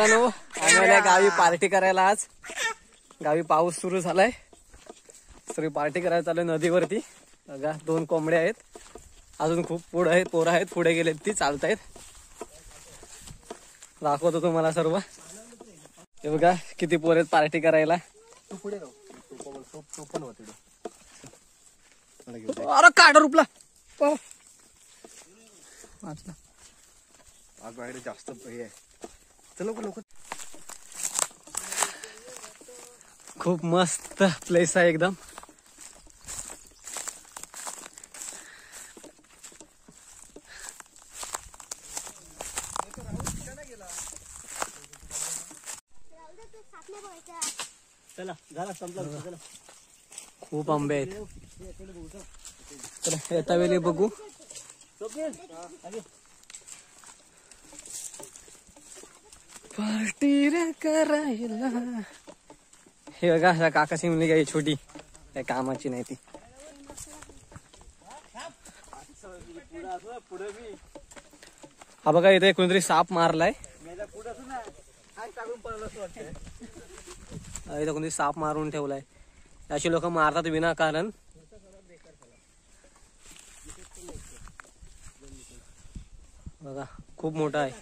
मित्रांनो, आम्हाला गावी पार्टी करायला आज. गावी पाऊस सुरू झालाय, सगळी पार्टी करायला चालू नदीवरती. बघा 2 कोंबड्या आहेत, अजून खूप पोरं आहेत, पुढे गेलेत ती चालतायत. दाखवतो तुम्हाला सर्व. हे बघा किती पोर आहेत पार्टी करायला. अरे काढ रुपला आज बाहेर जास्त हे आहे. चलो लवकर. खूप मस्त प्लेस आहे एकदम. चला झाला संपला. चला खूप आंबे आहेत. तर येता वेळी बघू. पार्टी रे करायला. हे बघा ह्या काकाची मुलगी आहे छोटी, काय कामाची नाही ती. हा बघा इथे कोणतरी साप मारलाय. इथं कोणतरी साप मारून ठेवलाय. अशी लोक मारतात विनाकारण. बघा खूप मोठा आहे.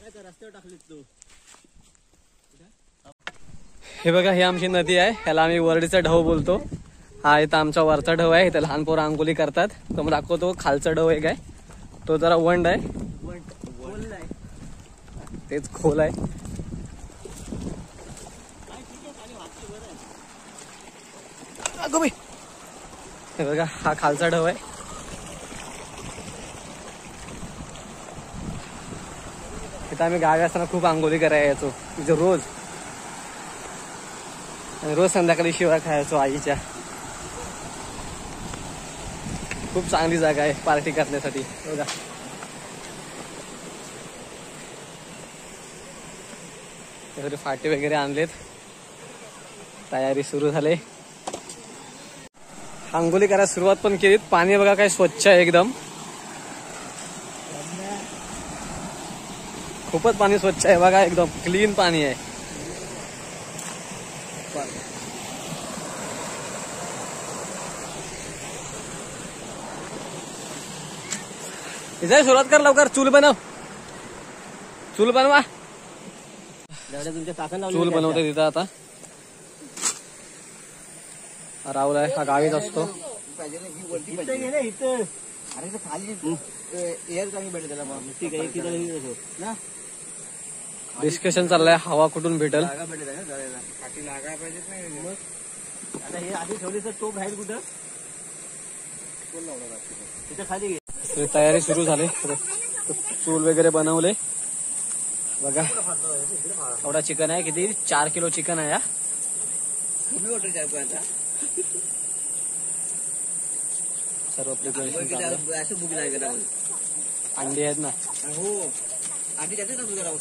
हे बघा ही आमची नदी आहे, ह्याला आम्ही वरडीचा ढव बोलतो. हा इथं आमचा वरचा ढव आहे, इथं लहान पोरं अंघोळी करतात. तो मग दाखवतो खालचा ढव एक आहे, तो जरा वंड आहे, तेच खोल आहे. हे बघा हा खालचा ढव आहे. इथं आम्ही गावी असताना खूप अंघोळी करायला यायचो इथं रोज. आणि रोज संध्याकाळी शिवाय खायचो आईच्या. खूप चांगली जागा आहे पार्टी करण्यासाठी. बघा फाटे वगैरे आणलेत, तयारी सुरू झाली. अंघोळी करायला सुरुवात पण केली. पाणी बघा काय स्वच्छ आहे एकदम. खूपच पाणी स्वच्छ आहे बघा, एकदम क्लीन पाणी आहे. इथे सुरुवात कर लवकर. चूल बनव, चूल बनवा. चूल बनवते तिथं आता. राहुल आहे, हा गावीच असतो. डिस्कशन चाललंय हवा कुठून भेटेल. तयारी सुरू झाली. चूल वगैरे बनवले. बघा एवढा चिकन आहे. किती 4 किलो चिकन आहे. सर्व प्रिपरेशन. अंडी आहेत ना. हो अंडी जाते ना तुझ्या.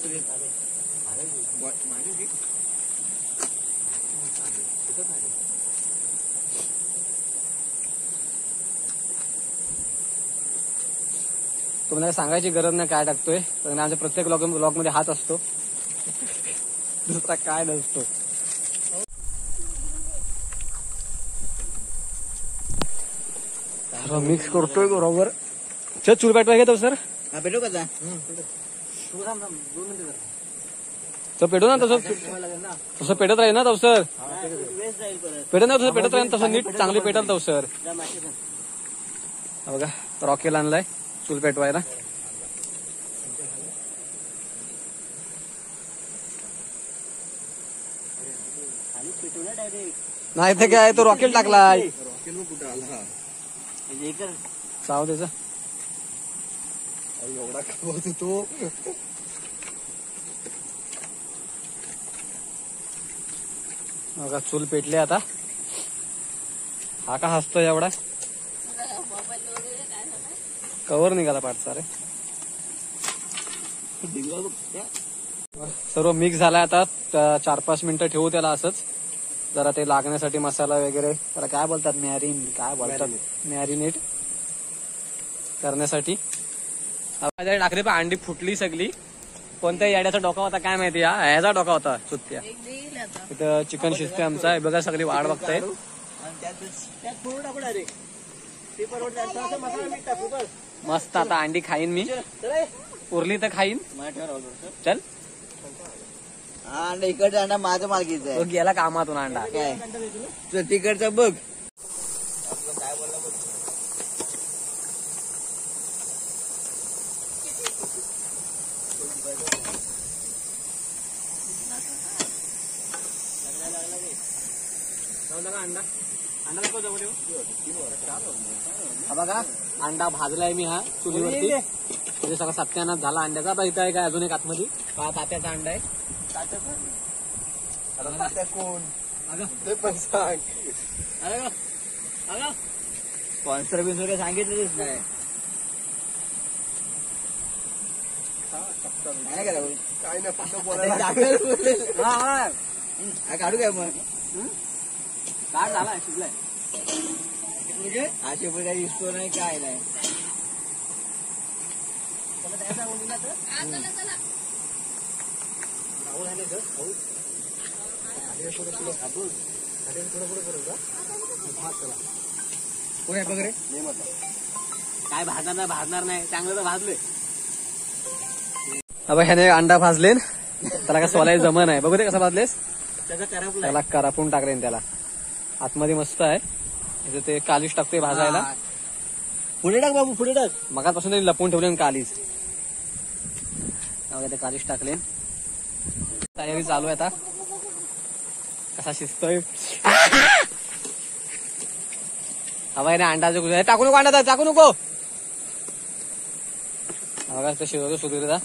तुम्हाला सांगायची गरज नाही काय टाकतोय, पण आमच्या प्रत्येक ब्लॉग मध्ये हाच असतो, दुसरा काय नसतो. मिक्स करतोय बरोबर. चूल पेटवाय घेतो सर. पेटो का पेटो ना तसं. तसं पेटत राहील ना तो सर. पेटत नाही तसं पेटत राहील तसं नीट चांगली पेटल तो सर. बघा रॉकेल आणलाय चूल पेटवायला. नाही ते काय तो रॉकेल टाकलाय. चाव त्याचा एवढा खावतो तो. बघा चूल पेटले आता. हा का हसतोय एवढा. कवर निघाला पाठचा रे. सर्व मिक्स झालाय आता. 4-5 मिनिटं ठेवू त्याला असंच. जरा ते लागण्यासाठी मसाला वगैरे त्याला काय बोलतात, मॅरिनेट करण्यासाठी. टाकले पण अंडी फुटली सगळी. कोणत्या याड्याचा डोका होता काय माहिती, ह्याचा डोका होता चुत्त्या. इथं चिकन शिजते आमचा आहे बघा, सगळी वाट बघताय. मस्त आता अंडी खाईन मी, उरली तर खाईन. चल हा अंडा इकडचा अंडा माझ्या मालकीचा तो गेला कामातून अंडा. काय तुझं तिकडचा बघ. हा बघा अंडा भाजलाय मी हा चुलीवरती, म्हणजे सगळा सत्यानाश झाला अंड्याचा. आता इथं आहे काय अजून एक आतमध्ये तात्याचा अंडा आहे. कोण अगं ते पण सांग. अगं अगं स्पॉन्सर बिन्सर काही सांगितलेच नाही. काय करा काय नाही फक्त हा हा काढू काय मग काय झालाय शिजलाय. असे पण काही दिसतो नाही काय नाही. काय भाजणार नाही चांगलं तर भाजले. अब ह्याने अंडा भाजले, त्याला कसं सोलायला जमन आहे. बघू दे कसं भाजलेस. त्याला करापून टाकले त्याला. आतमध्ये मस्त आहे. इथे ते कालीच टाकते भाजायला. पुढे टाक बाबू पुढे टाक. मगापासून त्यांनी लपून ठेवले कालीच. ते कालीच टाकले. तयारी चालू आहे आता. कसा शिजतोय हवा आहे ना. अंडा टाकू नको, अंडा टाकू नको. बघा ते शिजवतो सुधीरदा.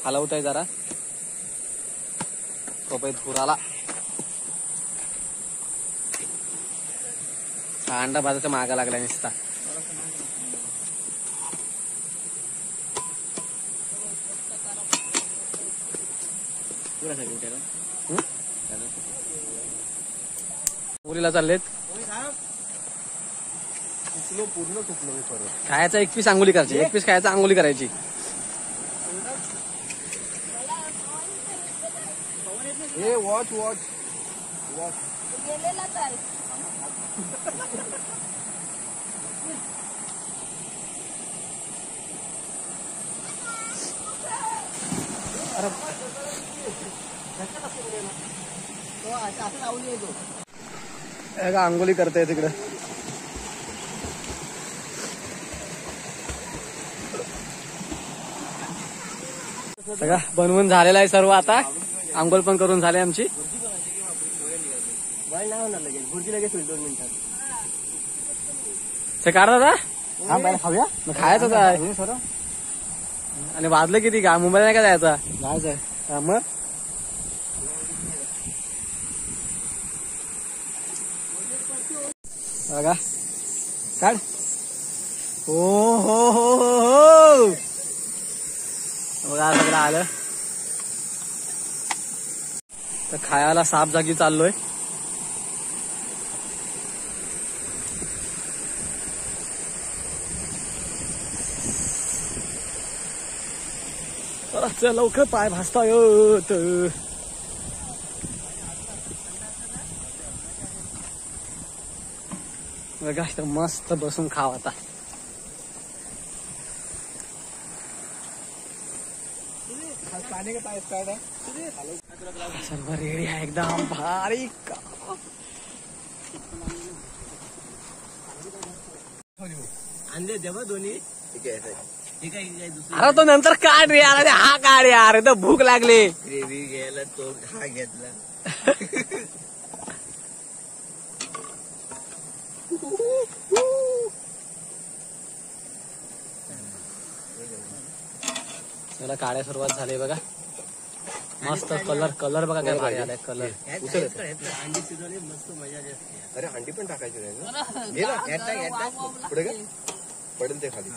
हलवत आहे जरा. तोपर्यंत धुराला हा अंडा भाजाचा मागा लागला नुसता. मुलीला चाललेत पूर्ण चुकलो मी परत. खायचा एक पीस अंगुली करायची, एक पीस खायचा अंगुली करायची. हे वॉच वॉच वॉच अंगुली करते तिकडे. सगळं बनवून झालेलं आहे सर्व. आता आंघोळ पण करून झाले आमची. भुर्जी लगेच होईल 2 मिनिटात. ते काढा दादा खाऊया मग खायचं आहे. सर. आणि वाजलं किती का मुंबईला नाही का जायचा. जायचंय. हा मग बघा काढ. हो हो हो हो हो बघा सगळं आलं. तर खायला साप जागी चाललोय. चल लवकर पाय भाजता येत. बघा इथं मस्त बसून खाव आता. सर्व रेडी आहे एकदम भारी. अंडे द्या बा दोन्ही. ठीक आहे ठीक आहे. अरे तो नंतर काढ रे यार. हा काढ यार. तर भूक लागली. ग्रेव्ही घ्यायला तो हा घेतला. त्याला काढ्या सुरुवात झाली बघा. मस्त कलर कलर बघा काय भारी आलाय कलर. अंडी शिजवली मस्त मजा असते. अरे अंडी पण टाकायची नाही ना. घे ना पुढे का पडेल ते खाली.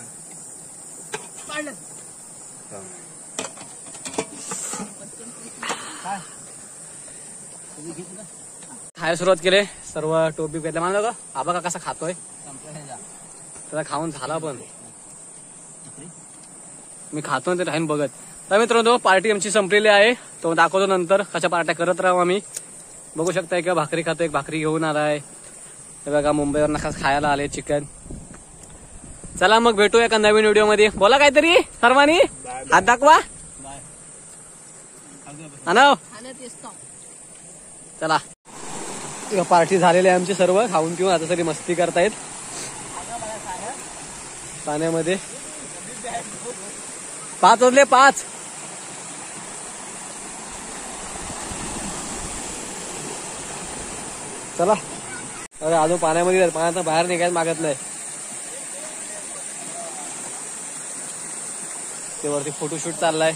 खायला सुरुवात केली. सर्व टोपी घेतल्या मला बघा. हा बघा कसा खातोय. त्याला खाऊन झाला पण मी खातो ते राहीन बघत. तर मित्रांनो पार्टी आमची संपलेली आहे. तो दाखवतो नंतर कशा पार्ट्या करत राहू आम्ही. बघू शकता किंवा भाकरी खातो, एक भाकरी घेऊन आलाय. हे बघा मुंबईवर खास खायला आले चिकन. चला मग भेटूया एका नवीन व्हिडिओ मध्ये. बोला काहीतरी सर्वांनी, हात दाखवा. अनव चला पार्टी झालेली आहे आमची सर्व खाऊन पिऊन. आता तरी मस्ती करतायत पाण्यामध्ये. 5 वाजले 5. चला अरे अजून पाण्यामध्ये पाण्यात बाहेर निघायला मागत नाही. ते वरती फोटोशूट चाललाय.